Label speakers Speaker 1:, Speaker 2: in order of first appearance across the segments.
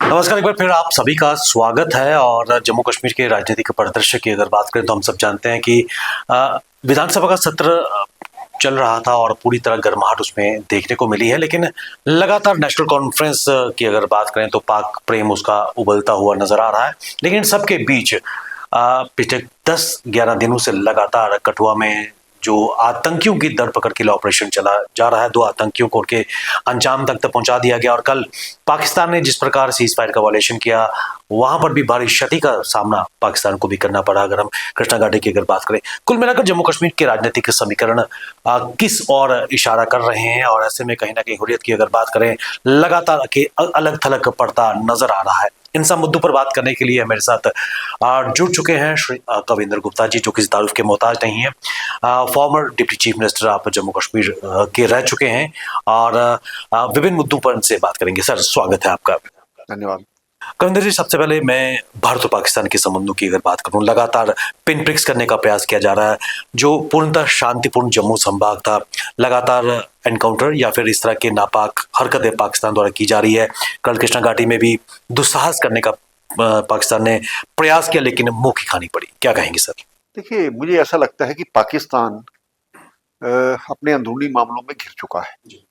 Speaker 1: नमस्कार, एक बार फिर आप सभी का स्वागत है। और जम्मू कश्मीर के राजनीतिक परिदृश्य की अगर बात करें तो हम सब जानते हैं कि विधानसभा का सत्र चल रहा था और पूरी तरह गर्माहट उसमें देखने को मिली है। लेकिन लगातार नेशनल कॉन्फ्रेंस की अगर बात करें तो पाक प्रेम उसका उबलता हुआ नजर आ रहा है। लेकिन इन सबके बीच पिछले 10-11 दिनों से लगातार कठुआ में जो आतंकियों की दर पकड़ के लिए ऑपरेशन चला जा रहा है, 2 आतंकियों को उनके अंजाम तक पहुंचा दिया गया। और कल पाकिस्तान ने जिस प्रकार सीज फायर का वायलेशन किया, वहां पर भी भारी क्षति का सामना पाकिस्तान को भी करना पड़ा। अगर हम कृष्णा घाटी की अगर बात करें, कुल मिलाकर जम्मू कश्मीर के राजनीतिक समीकरण किस ओर इशारा कर रहे हैं, और ऐसे में कहीं ना कहीं हुर्रियत की अगर बात करें, लगातार के अलग थलग पड़ता नजर आ रहा है। इन सब मुद्दों पर बात करने के लिए मेरे साथ जुड़ चुके हैं श्री कविंदर गुप्ता जी, जो किसी तारुफ के मोहताज नहीं है। फॉर्मर डिप्टी चीफ मिनिस्टर आप जम्मू कश्मीर के रह चुके हैं और विभिन्न मुद्दों पर इनसे बात करेंगे। सर, स्वागत है आपका।
Speaker 2: धन्यवाद।
Speaker 1: कविंदर जी, सबसे पहले मैं भारत और पाकिस्तान के संबंधों की अगर बात करूं, लगातार पिन प्रिक्स करने का प्रयास किया जा रहा है। जो पूर्णतः शांतिपूर्ण जम्मू संभाग था, लगातार एनकाउंटर या फिर इस तरह के नापाक हरकतें पाकिस्तान द्वारा की जा रही है। कल कृष्णा घाटी में भी दुस्साहस करने का पाकिस्तान ने प्रयास किया, लेकिन मुंह की खानी पड़ी। क्या कहेंगे सर?
Speaker 2: देखिए, मुझे ऐसा लगता है कि पाकिस्तान अपने अंदरूनी मामलों में घिर चुका है।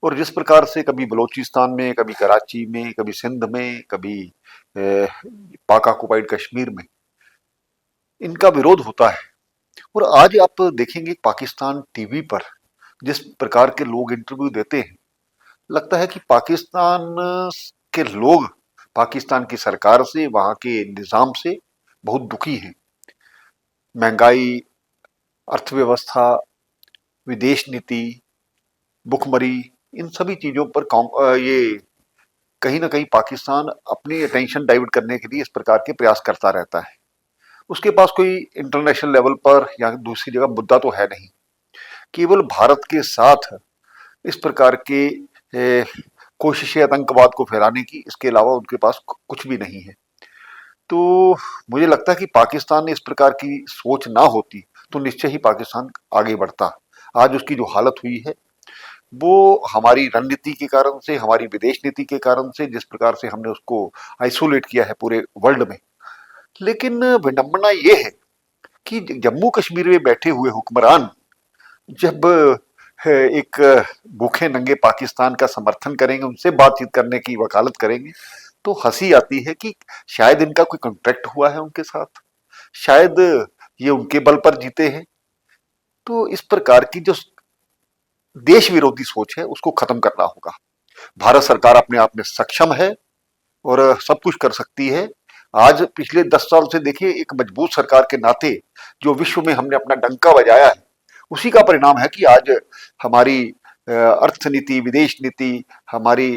Speaker 2: और जिस प्रकार से कभी बलूचिस्तान में, कभी कराची में, कभी सिंध में, कभी पाक ऑक्युपाइड कश्मीर में इनका विरोध होता है। और आज आप देखेंगे पाकिस्तान टीवी पर जिस प्रकार के लोग इंटरव्यू देते हैं, लगता है कि पाकिस्तान के लोग पाकिस्तान की सरकार से, वहां के निजाम से बहुत दुखी हैं। महंगाई, अर्थव्यवस्था, विदेश नीति, भुखमरी, इन सभी चीजों पर ये कहीं ना कहीं पाकिस्तान अपनी अटेंशन डाइवर्ट करने के लिए इस प्रकार के प्रयास करता रहता है। उसके पास कोई इंटरनेशनल लेवल पर या दूसरी जगह मुद्दा तो है नहीं। केवल भारत के साथ इस प्रकार के कोशिशें आतंकवाद को फैलाने की, इसके अलावा उनके पास कुछ भी नहीं है। तो मुझे लगता है कि पाकिस्तान ने इस प्रकार की सोच ना होती तो निश्चय ही पाकिस्तान आगे बढ़ता। आज उसकी जो हालत हुई है वो हमारी रणनीति के कारण से, हमारी विदेश नीति के कारण से, जिस प्रकार से हमने उसको आइसोलेट किया है पूरे वर्ल्ड में। लेकिन विडंबना ये है कि जम्मू कश्मीर में बैठे हुए हुक्मरान जब एक भूखे नंगे पाकिस्तान का समर्थन करेंगे, उनसे बातचीत करने की वकालत करेंगे, तो हंसी आती है कि शायद इनका कोई कॉन्ट्रैक्ट हुआ है उनके साथ, शायद ये उनके बल पर जीते हैं। तो इस प्रकार की जो देश विरोधी सोच है उसको खत्म करना होगा। भारत सरकार अपने आप में सक्षम है और सब कुछ कर सकती है। आज पिछले 10 साल से देखिए, एक मजबूत सरकार के नाते जो विश्व में हमने अपना डंका बजाया है, उसी का परिणाम है कि आज हमारी अर्थ नीति, विदेश नीति, हमारी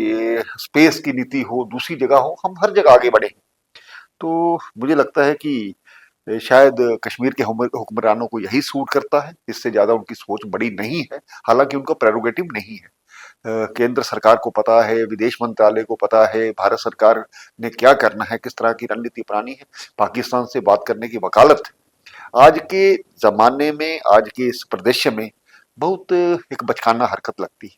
Speaker 2: स्पेस की नीति हो, दूसरी जगह हो, हम हर जगह आगे बढ़े। तो मुझे लगता है कि शायद कश्मीर के हुक्मरानों को यही सूट करता है, इससे ज्यादा उनकी सोच बड़ी नहीं है। हालांकि उनका प्रेरोगेटिव नहीं है। केंद्र सरकार को पता है, विदेश मंत्रालय को पता है, भारत सरकार ने क्या करना है, किस तरह की रणनीति अपनानी है। पाकिस्तान से बात करने की वकालत आज के जमाने में, आज के इस प्रदेश में बहुत एक बचकाना हरकत लगती है।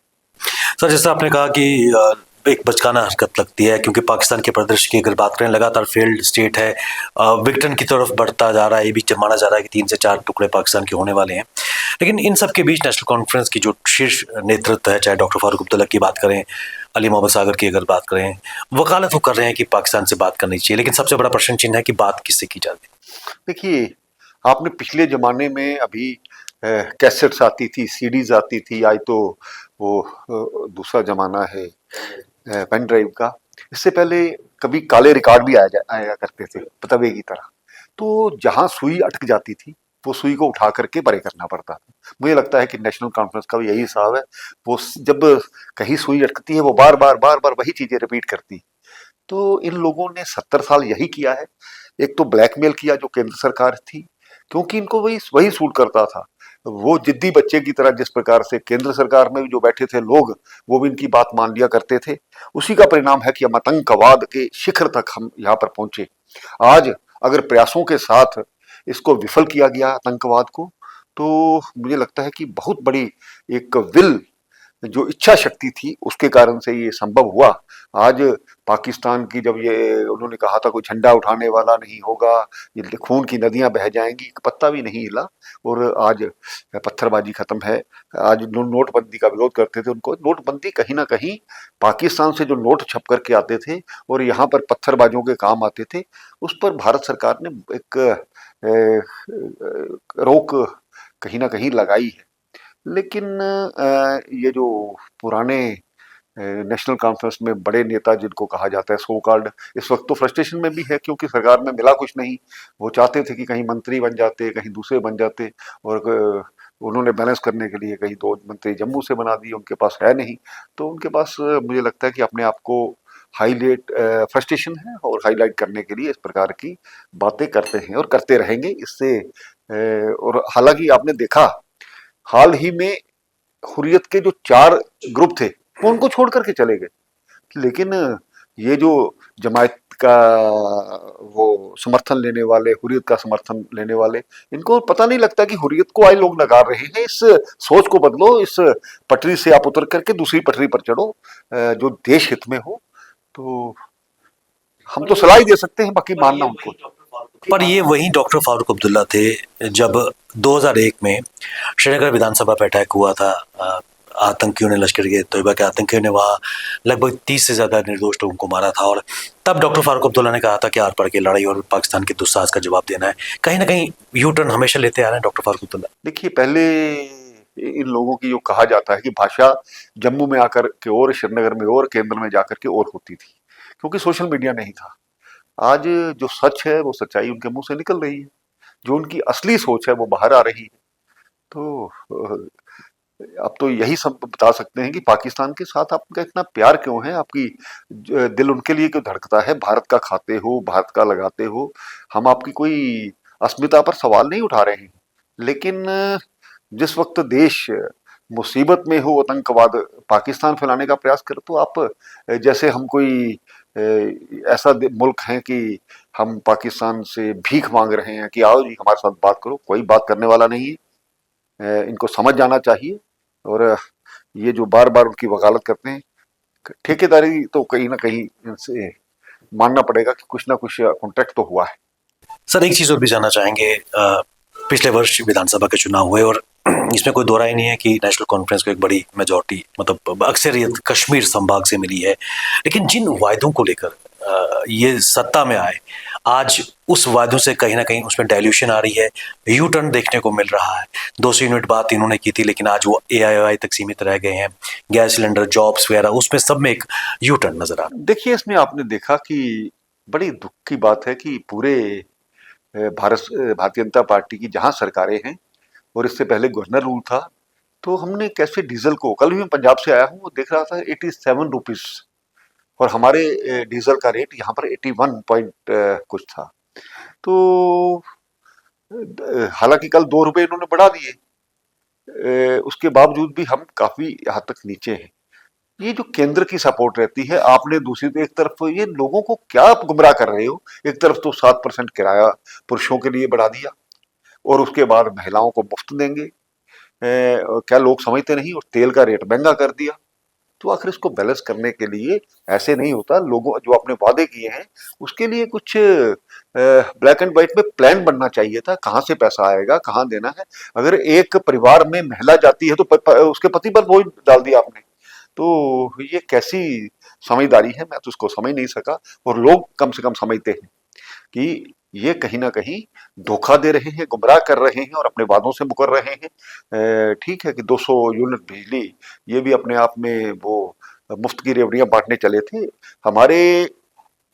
Speaker 1: सर, जैसा आपने कहा कि एक बचकाना हरकत लगती है, क्योंकि पाकिस्तान के परिदृश्य की अगर बात करें, लगातार फेल्ड स्टेट है, विघटन की तरफ बढ़ता जा रहा है। ये भी माना जा रहा है कि 3 से 4 टुकड़े पाकिस्तान के होने वाले हैं। लेकिन इन सब के बीच नेशनल कॉन्फ्रेंस की जो शीर्ष नेतृत्व है, चाहे डॉक्टर फारूक अब्दुल्ला की बात करें, अली मोहम्मद सागर की अगर बात करें, वकालत वो कर रहे हैं कि पाकिस्तान से बात करनी चाहिए। लेकिन सबसे बड़ा प्रश्न चिन्ह है कि बात किससे की जाती है।
Speaker 2: देखिए, आपने पिछले जमाने में अभी कैसेट्स आती थी, सीडीज आती थी, आज तो वो दूसरा जमाना है पेन ड्राइव का। इससे पहले कभी काले रिकॉर्ड भी आया करते थे पतवे की तरह। तो जहां सुई अटक जाती थी, वो सुई को उठा करके परे करना पड़ता था। मुझे लगता है कि नेशनल कॉन्फ्रेंस का भी यही हिसाब है। वो जब कहीं सुई अटकती है, वो बार बार वही चीजें रिपीट करती। तो इन लोगों ने 70 साल यही किया है। एक तो ब्लैकमेल किया जो केंद्र सरकार थी, क्योंकि इनको वही वही सूट करता था। वो जिद्दी बच्चे की तरह, जिस प्रकार से केंद्र सरकार में जो बैठे थे लोग, वो भी इनकी बात मान लिया करते थे। उसी का परिणाम है कि हम आतंकवाद के शिखर तक हम यहाँ पर पहुंचे। आज अगर प्रयासों के साथ इसको विफल किया गया आतंकवाद को, तो मुझे लगता है कि बहुत बड़ी एक विल जो इच्छा शक्ति थी उसके कारण से ये संभव हुआ। आज पाकिस्तान की जब ये उन्होंने कहा था कोई झंडा उठाने वाला नहीं होगा, ये खून की नदियां बह जाएंगी, एक पत्ता भी नहीं हिला, और आज पत्थरबाजी खत्म है। आज जो नोटबंदी का विरोध करते थे उनको, नोटबंदी कहीं ना कहीं पाकिस्तान से जो नोट छप करके आते थे और यहाँ पर पत्थरबाजों के काम आते थे, उस पर भारत सरकार ने एक रोक कहीं ना कहीं लगाई है। लेकिन ये जो पुराने नेशनल कॉन्फ्रेंस में बड़े नेता जिनको कहा जाता है सो कॉल्ड, इस वक्त तो फ्रस्ट्रेशन में भी है क्योंकि सरकार में मिला कुछ नहीं। वो चाहते थे कि कहीं मंत्री बन जाते, कहीं दूसरे बन जाते, और उन्होंने बैलेंस करने के लिए कहीं दो मंत्री जम्मू से बना दिए, उनके पास है नहीं। तो उनके पास मुझे लगता है कि अपने आप को हाईलाइट, फ्रस्ट्रेशन है और हाईलाइट करने के लिए इस प्रकार की बातें करते हैं और करते रहेंगे इससे। और हालांकि आपने देखा हाल ही में हुर्रियत के जो 4 ग्रुप थे वो उनको छोड़ करके चले गए, लेकिन ये जो जमायत का वो समर्थन लेने वाले, हुर्रियत का समर्थन लेने वाले, इनको पता नहीं लगता कि हुर्रियत को आए लोग नकार रहे हैं। इस सोच को बदलो, इस पटरी से आप उतर करके दूसरी पटरी पर चढ़ो जो देश हित में हो। तो हम तो सलाह ही दे सकते हैं, बाकी मानना उनको।
Speaker 1: पर ये वही डॉक्टर फारूक अब्दुल्ला थे जब 2001 में श्रीनगर विधानसभा पे अटैक हुआ था। आतंकियों ने, लश्कर के तोयबा के आतंकियों ने वहाँ लगभग 30 से ज्यादा निर्दोष लोगों को मारा था, और तब डॉक्टर फारूक अब्दुल्ला ने कहा था कि आर पार की लड़ाई और पाकिस्तान के दुस्साहस का जवाब देना है। कहीं ना कहीं यू टर्न हमेशा लेते आ रहे हैं डॉक्टर फारूक अब्दुल्ला।
Speaker 2: देखिए, पहले इन लोगों की जो कहा जाता है कि भाषा जम्मू में आकर के और श्रीनगर में और केंद्र में जाकर के और होती थी, क्योंकि सोशल मीडिया नहीं था। आज जो सच है वो सच्चाई उनके मुंह से निकल रही है, जो उनकी असली सोच है वो बाहर आ रही है। तो अब तो यही सब बता सकते हैं कि पाकिस्तान के साथ आपका इतना प्यार क्यों है, आपकी दिल उनके लिए क्यों धड़कता है। भारत का खाते हो, भारत का लगाते हो, हम आपकी कोई अस्मिता पर सवाल नहीं उठा रहे हैं। लेकिन जिस वक्त देश मुसीबत में हो, आतंकवाद पाकिस्तान फैलाने का प्रयास करे, तो आप जैसे हम कोई ऐसा मुल्क है कि हम पाकिस्तान से भीख मांग रहे हैं कि आओ जी हमारे साथ बात करो। कोई बात करने वाला नहीं है। इनको समझ जाना चाहिए। और ये जो बार बार उनकी वकालत करते हैं, ठेकेदारी तो कहीं ना कहीं इनसे मानना पड़ेगा कि कुछ ना कुछ कॉन्ट्रैक्ट तो हुआ है।
Speaker 1: सर, एक चीज और भी जानना चाहेंगे। पिछले वर्ष विधानसभा के चुनाव हुए और इसमें कोई दो राय नहीं है कि नेशनल कॉन्फ्रेंस को एक बड़ी मेजॉरिटी, मतलब अक्सरियत कश्मीर संभाग से मिली है। लेकिन जिन वायदों को लेकर ये सत्ता में आए, आज उस वायदों से कहीं ना कहीं उसमें डायल्यूशन आ रही है, यू टर्न देखने को मिल रहा है। 200 यूनिट बात इन्होंने की थी, लेकिन आज वो AIOI तक सीमित रह गए हैं। गैस सिलेंडर, जॉब्स वगैरह, उसमें सब में एक यू टर्न नजर आ रहा है।
Speaker 2: देखिए, इसमें आपने देखा कि बड़ी दुख की बात है कि पूरे भारतीय जनता पार्टी की जहां सरकारें हैं, और इससे पहले गवर्नर रूल था, तो हमने कैसे डीजल को, कल भी मैं पंजाब से आया हूँ, देख रहा था 87 रुपीज, और हमारे डीजल का रेट यहाँ पर 81 पॉइंट कुछ था। तो हालांकि कल 2 रुपए इन्होंने बढ़ा दिए, उसके बावजूद भी हम काफी हद तक नीचे हैं। ये जो केंद्र की सपोर्ट रहती है, आपने दूसरी एक तरफ ये लोगों को क्या आप गुमराह कर रहे हो। एक तरफ तो 7% किराया पुरुषों के लिए बढ़ा दिया, और उसके बाद महिलाओं को मुफ्त देंगे। क्या लोग समझते नहीं, और तेल का रेट महंगा कर दिया। तो आखिर इसको बैलेंस करने के लिए ऐसे नहीं होता। लोगों जो आपने वादे किए हैं उसके लिए कुछ ब्लैक एंड व्हाइट में प्लान बनना चाहिए था, कहाँ से पैसा आएगा, कहाँ देना है। अगर एक परिवार में महिला जाती है तो उसके पति पर बोझ डाल दिया आपने। तो ये कैसी समझदारी है, मैं तो उसको समझ नहीं सका। और लोग कम से कम समझते हैं कि ये कहीं ना कहीं धोखा दे रहे हैं, गुमराह कर रहे हैं और अपने वादों से मुकर रहे हैं। ठीक है कि 200 यूनिट बिजली, ये भी अपने आप में वो मुफ्त की रेवड़ियां बांटने चले थे। हमारे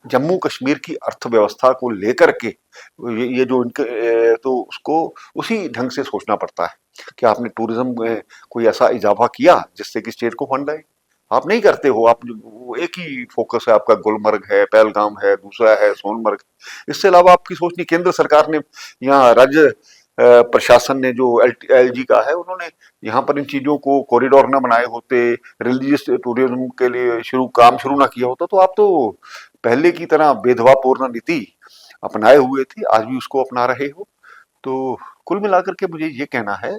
Speaker 2: जम्मू कश्मीर की अर्थव्यवस्था को लेकर के ये जो इनके तो उसको उसी ढंग से सोचना पड़ता है कि आपने टूरिज्म में कोई ऐसा इजाफा किया जिससे कि स्टेट को फंड आए। आप नहीं करते हो। आप एक ही फोकस है आपका, गुलमर्ग है, पहलगाम है, दूसरा है सोनमर्ग। इससे अलावा आपकी सोच नहीं। केंद्र सरकार ने, यहाँ राज्य प्रशासन ने जो LG का है, उन्होंने यहाँ पर इन चीजों को कॉरिडोर न बनाए होते, रिलीजियस टूरिज्म के लिए काम शुरू ना किया होता, तो आप तो पहले की तरह भेदभावपूर्ण नीति अपनाए हुए थे, आज भी उसको अपना रहे हो। तो कुल मिलाकर के मुझे ये कहना है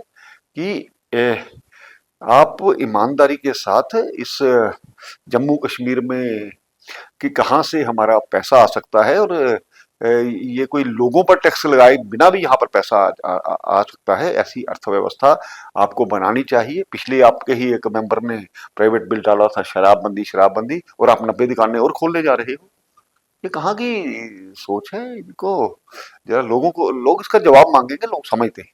Speaker 2: कि आप ईमानदारी के साथ इस जम्मू कश्मीर में कि कहाँ से हमारा पैसा आ सकता है, और ये कोई लोगों पर टैक्स लगाए बिना भी यहाँ पर पैसा आ सकता है, ऐसी अर्थव्यवस्था आपको बनानी चाहिए। पिछले आपके ही एक मेंबर ने प्राइवेट बिल डाला था, शराबबंदी शराबबंदी, और आप 90 दुकानें और खोलने जा रहे हो। ये कहाँ की सोच है? इनको जरा लोगों को, लोग इसका जवाब मांगेंगे, लोग समझते हैं।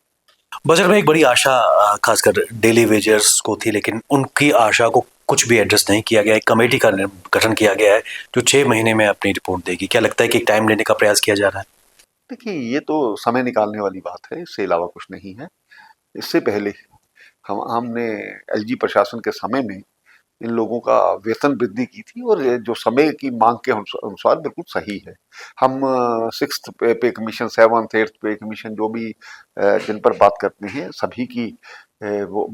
Speaker 1: बजट में एक बड़ी आशा खासकर डेली वेजर्स को थी, लेकिन उनकी आशा को कुछ भी एड्रेस नहीं किया गया। एक कमेटी का गठन किया गया है जो 6 महीने में अपनी रिपोर्ट देगी। क्या लगता है कि एक टाइम लेने का प्रयास किया जा रहा है?
Speaker 2: देखिए, ये तो समय निकालने वाली बात है, इससे अलावा कुछ नहीं है। इससे पहले हमने एलजी प्रशासन के समय में इन लोगों का वेतन वृद्धि की थी, और ये जो समय की मांग के अनुसार बिल्कुल सही है। हम सिक्स्थ पे commission, seventh eighth pay commission, जो भी जिन पर बात करते हैं, सभी की वो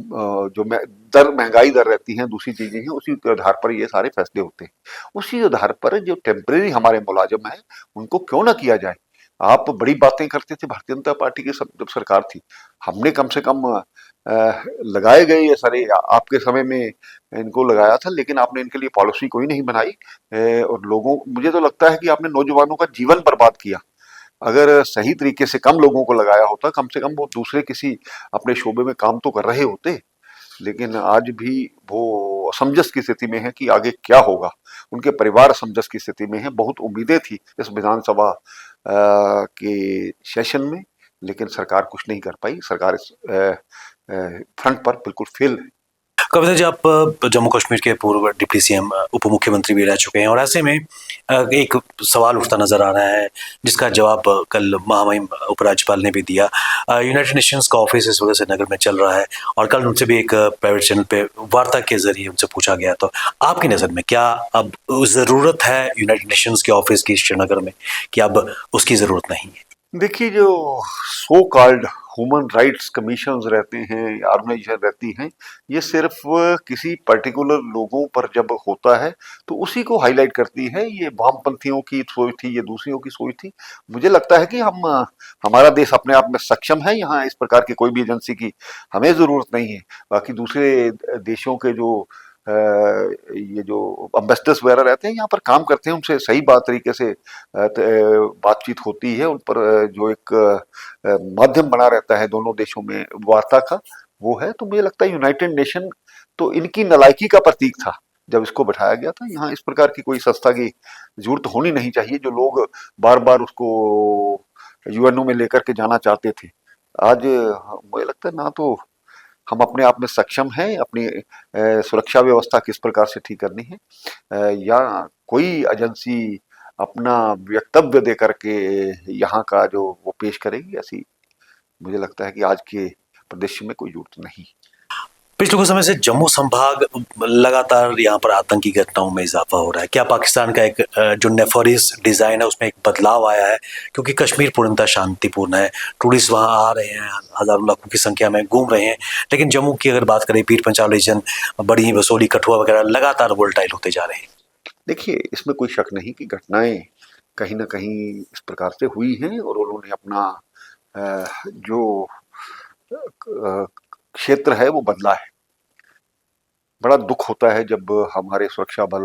Speaker 2: जो दर, महंगाई दर रहती है, दूसरी चीजें हैं, उसी के आधार पर ये सारे फैसले होते हैं। उसी आधार पर जो टेम्परेरी हमारे मुलाजिम है, उनको क्यों ना किया जाए। आप बड़ी बातें करते थे, भारतीय जनता पार्टी की जब सरकार थी, हमने कम से कम लगाए गए ये सारे आपके समय में इनको लगाया था, लेकिन आपने इनके लिए पॉलिसी कोई नहीं बनाई। और लोगों, मुझे तो लगता है कि आपने नौजवानों का जीवन बर्बाद किया। अगर सही तरीके से कम लोगों को लगाया होता, कम से कम वो दूसरे किसी अपने शोबे में काम तो कर रहे होते। लेकिन आज भी वो असमंजस की स्थिति में है कि आगे क्या होगा। उनके परिवार असमंजस की स्थिति में है। बहुत उम्मीदें थी इस विधानसभा के सेशन में, लेकिन सरकार कुछ नहीं कर पाई। सरकार इस फ्रंट पर बिल्कुल फेल है।
Speaker 1: कविता जी, आप जम्मू कश्मीर के पूर्व डिप्टी सीएम, उप मुख्यमंत्री भी रह चुके हैं, और ऐसे में एक सवाल उठता नजर आ रहा है जिसका जवाब कल महामहिम उपराज्यपाल ने भी दिया। यूनाइटेड नेशंस का ऑफिस इस वजह से नगर में चल रहा है, और कल उनसे भी एक प्राइवेट चैनल पे वार्ता के जरिए उनसे पूछा गया। तो आपकी नज़र में क्या अब ज़रूरत है यूनाइटेड नेशंस के ऑफिस की श्रीनगर में, कि अब उसकी ज़रूरत नहीं है?
Speaker 2: देखिए, जो so called human rights commissions रहते हैं, ऑर्गेनाइजेशन रहती हैं, ये सिर्फ किसी पर्टिकुलर लोगों पर जब होता है तो उसी को हाईलाइट करती है। ये वामपंथियों की सोच थी, ये दूसरियों की सोच थी। मुझे लगता है कि हमारा देश अपने आप में सक्षम है, यहाँ इस प्रकार की कोई भी एजेंसी की हमें जरूरत नहीं है। बाकी दूसरे देशों के जो ये जो अम्बेसडर्स वगैरह रहते हैं, यहाँ पर काम करते हैं, उनसे सही बात तरीके से बातचीत होती है। उन पर जो एक माध्यम बना रहता है दोनों देशों में वार्ता का, वो है। तो मुझे लगता है यूनाइटेड नेशन तो इनकी नालायकी का प्रतीक था जब इसको बैठाया गया था। यहाँ इस प्रकार की कोई संस्था की जरूरत होनी नहीं चाहिए, जो लोग बार बार उसको यूएनओ में लेकर के जाना चाहते थे। आज मुझे लगता है ना तो हम अपने आप में सक्षम हैं अपनी सुरक्षा व्यवस्था किस प्रकार से ठीक करनी है, या कोई एजेंसी अपना वक्तव्य दे करके यहाँ का जो वो पेश करेगी, ऐसी मुझे लगता है कि आज के प्रदेश में कोई जरूरत नहीं।
Speaker 1: पिछले कुछ समय से जम्मू संभाग लगातार यहाँ पर आतंकी घटनाओं में इजाफा हो रहा है। क्या पाकिस्तान का एक जो नेफोरिस डिजाइन है उसमें एक बदलाव आया है? क्योंकि कश्मीर पूर्णतः शांतिपूर्ण है, टूरिस्ट वहाँ आ रहे हैं, हजारों लाखों की संख्या में घूम रहे हैं, लेकिन जम्मू की अगर बात करें, पीर पंचाल रीजन, बड़ी बसोली, कठुआ वगैरह लगातार वोल्टाइल होते जा रहे हैं।
Speaker 2: देखिए, इसमें कोई शक नहीं कि घटनाएं कहीं ना कहीं इस प्रकार से हुई हैं, और उन्होंने अपना जो क्षेत्र है वो बदला है। बड़ा दुख होता है जब हमारे सुरक्षा बल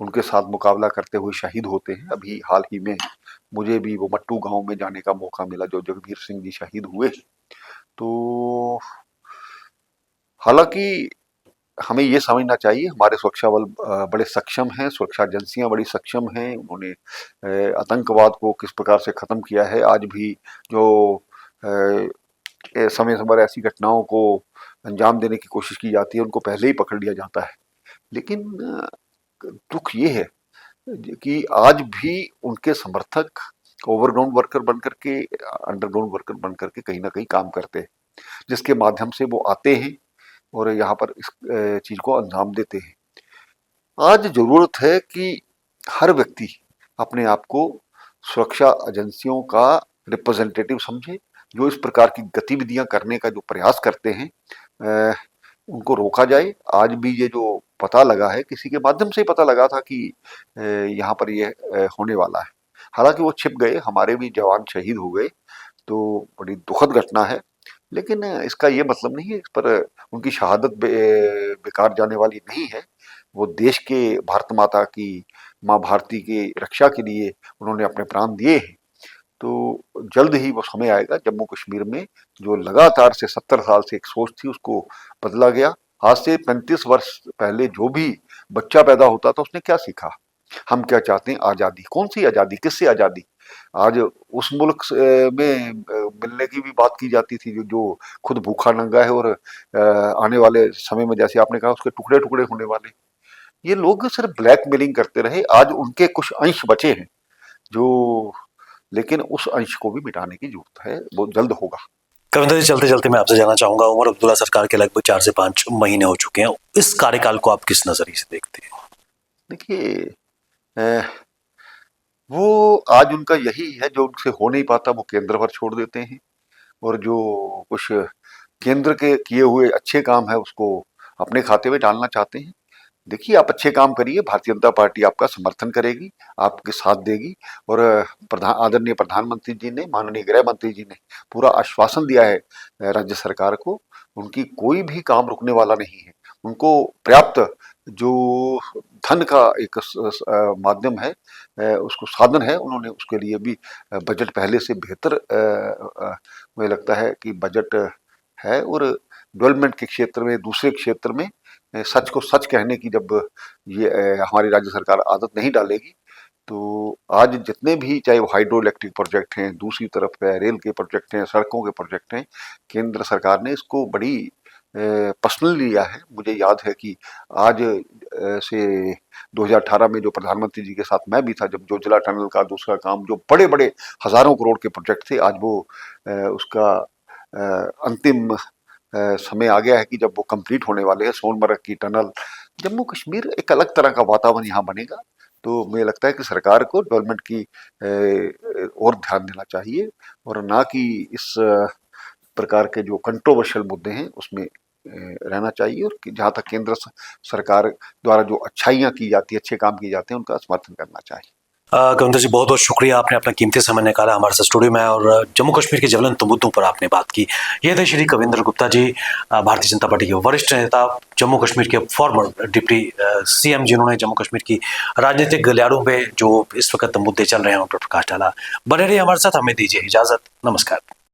Speaker 2: उनके साथ मुकाबला करते हुए शहीद होते हैं। अभी हाल ही में मुझे भी वो मट्टू गांव में जाने का मौका मिला, जो जगबीर सिंह जी शहीद हुए। तो हालांकि हमें ये समझना चाहिए, हमारे सुरक्षा बल बड़े सक्षम हैं, सुरक्षा एजेंसियां बड़ी सक्षम हैं। उन्होंने आतंकवाद को किस प्रकार से खत्म किया है। आज भी जो समय समय पर ऐसी घटनाओं को अंजाम देने की कोशिश की जाती है, उनको पहले ही पकड़ लिया जाता है। लेकिन दुख ये है कि आज भी उनके समर्थक ओवरग्राउंड वर्कर बन करके, अंडरग्राउंड वर्कर बन करके कहीं ना कहीं काम करते हैं, जिसके माध्यम से वो आते हैं और यहाँ पर इस चीज को अंजाम देते हैं। आज जरूरत है कि हर व्यक्ति अपने आप को सुरक्षा एजेंसियों का रिप्रेजेंटेटिव समझे। जो इस प्रकार की गतिविधियां करने का जो प्रयास करते हैं, उनको रोका जाए। आज भी ये जो पता लगा है, किसी के माध्यम से ही पता लगा था कि यहाँ पर ये होने वाला है। हालांकि वो छिप गए, हमारे भी जवान शहीद हो गए, तो बड़ी दुखद घटना है। लेकिन इसका ये मतलब नहीं है, इस पर उनकी शहादत बेकार जाने वाली नहीं है। वो देश के, भारत माता की, माँ भारती की रक्षा के लिए उन्होंने अपने प्राण दिए हैं। तो जल्द ही वो समय आएगा जम्मू कश्मीर में जो लगातार से 70 साल से एक सोच थी उसको बदला गया। आज से 35 वर्ष पहले जो भी बच्चा पैदा होता था उसने क्या सीखा? हम क्या चाहते हैं? आज़ादी। कौन सी आज़ादी? किससे आज़ादी? आज उस मुल्क में मिलने की भी बात की जाती थी जो खुद भूखा नंगा है और आने वाले समय में, जैसे आपने कहा, उसके टुकड़े टुकड़े होने वाले। ये लोग सिर्फ ब्लैकमेलिंग करते रहे। आज उनके कुछ अंश बचे हैं जो, लेकिन उस अंश को भी मिटाने की जरूरत है, वो जल्द होगा।
Speaker 1: कविंदर जी, चलते चलते मैं आपसे जानना चाहूंगा, उमर अब्दुल्ला सरकार के लगभग 4 से 5 महीने हो चुके हैं। इस कार्यकाल को आप किस नजरिए से देखते हैं?
Speaker 2: देखिए, अ, वो आज उनका यही है, जो उनसे हो नहीं पाता वो केंद्र पर छोड़ देते हैं, और जो कुछ केंद्र के किए हुए अच्छे काम है उसको अपने खाते में डालना चाहते हैं। देखिए, आप अच्छे काम करिए, भारतीय जनता पार्टी आपका समर्थन करेगी, आपके साथ देगी। और आदरणीय प्रधानमंत्री जी ने, माननीय गृह मंत्री जी ने पूरा आश्वासन दिया है राज्य सरकार को। उनकी कोई भी काम रुकने वाला नहीं है। उनको पर्याप्त जो धन का एक माध्यम है, उसको साधन है, उन्होंने उसके लिए भी बजट पहले से बेहतर, मुझे लगता है कि बजट है। और डेवलपमेंट के क्षेत्र में, दूसरे क्षेत्र में सच को सच कहने की जब ये हमारी राज्य सरकार आदत नहीं डालेगी, तो आज जितने भी, चाहे वो हाइड्रो इलेक्ट्रिक प्रोजेक्ट हैं, दूसरी तरफ रेल के प्रोजेक्ट हैं, सड़कों के प्रोजेक्ट हैं, केंद्र सरकार ने इसको बड़ी पर्सनली लिया है। मुझे याद है कि आज से 2018 में जो प्रधानमंत्री जी के साथ मैं भी था, जब जोजिला टनल का दूसरा काम, जो बड़े बड़े हजारों करोड़ के प्रोजेक्ट थे, आज वो उसका अंतिम समय आ गया है कि जब वो कंप्लीट होने वाले हैं। सोनमर्ग की टनल, जम्मू कश्मीर एक अलग तरह का वातावरण यहाँ बनेगा। तो मुझे लगता है कि सरकार को डेवलपमेंट की और ध्यान देना चाहिए, और ना कि इस प्रकार के जो कंट्रोवर्शियल मुद्दे हैं उसमें रहना चाहिए। और जहाँ तक केंद्र सरकार द्वारा जो अच्छाइयाँ की जाती है, अच्छे काम किए जाते हैं, उनका समर्थन करना चाहिए।
Speaker 1: कविंदर जी, बहुत बहुत शुक्रिया, आपने अपना कीमती समय निकाला हमारे साथ स्टूडियो में और जम्मू कश्मीर के ज्वलंत मुद्दों पर आपने बात की। ये थे श्री कविंदर गुप्ता जी, भारतीय जनता पार्टी के वरिष्ठ नेता, जम्मू कश्मीर के फॉर्मर डिप्टी सीएम, जिन्होंने जम्मू कश्मीर की राजनीतिक गलियारों पे जो इस वक्त मुद्दे चल रहे हैं उन पर प्रकाश डाला। बने रहिए हमारे साथ, हमें दीजिए इजाजत। नमस्कार।